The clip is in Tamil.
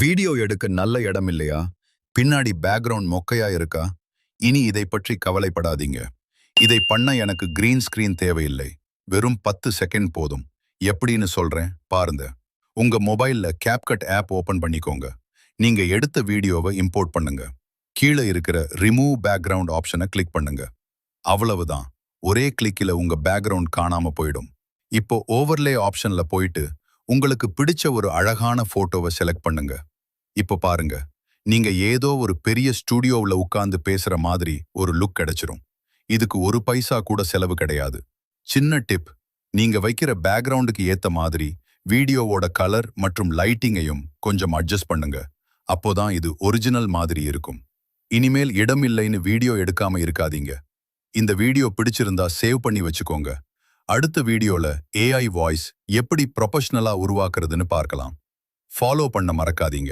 வீடியோ எடுக்க நல்ல இடம் இல்லையா? பின்னாடி பேக்ரவுண்ட் மொக்கையா இருக்கா? இனி இதை பற்றி கவலைப்படாதீங்க. இதை பண்ண எனக்கு கிரீன் ஸ்கிரீன் தேவையில்லை. வெறும் 10 செகண்ட் போதும். எப்படின்னு சொல்றேன் பாருங்க. உங்க மொபைல்ல CapCut ஆப் ஓபன் பண்ணிக்கோங்க. நீங்க எடுத்த வீடியோவை இம்போர்ட் பண்ணுங்க. கீழே இருக்கிற ரிமூவ் பேக்ரவுண்ட் ஆப்ஷனை கிளிக் பண்ணுங்க. அவ்வளவுதான். ஒரே கிளிக்கில உங்க பேக்ரவுண்ட் காணாம போயிடும். இப்போ ஓவர்லே ஆப்ஷன்ல போயிட்டு உங்களுக்கு பிடிச்ச ஒரு அழகான போட்டோவை செலக்ட் பண்ணுங்க. இப்போ பாருங்க, நீங்க ஏதோ ஒரு பெரிய ஸ்டுடியோவுல உட்கார்ந்து பேசுற மாதிரி ஒரு லுக் கிடைச்சிரும். இதுக்கு ஒரு பைசா கூட செலவு கிடையாது. சின்ன டிப், நீங்க வைக்கிற பேக்ரவுண்டுக்கு ஏத்த மாதிரி வீடியோவோட கலர் மற்றும் லைட்டிங்கையும் கொஞ்சம் அட்ஜஸ்ட் பண்ணுங்க. அப்போதான் இது ஒரிஜினல் மாதிரி இருக்கும். இனிமேல் இடம் இல்லைன்னு வீடியோ எடுக்காம இருக்காதீங்க. இந்த வீடியோ பிடிச்சிருந்தா சேவ் பண்ணி வச்சுக்கோங்க. அடுத்த வீடியோல AI வாய்ஸ் எப்படி ப்ரொபஷனலா உருவாக்குறதுன்னு பார்க்கலாம். ஃபாலோ பண்ண மறக்காதீங்க.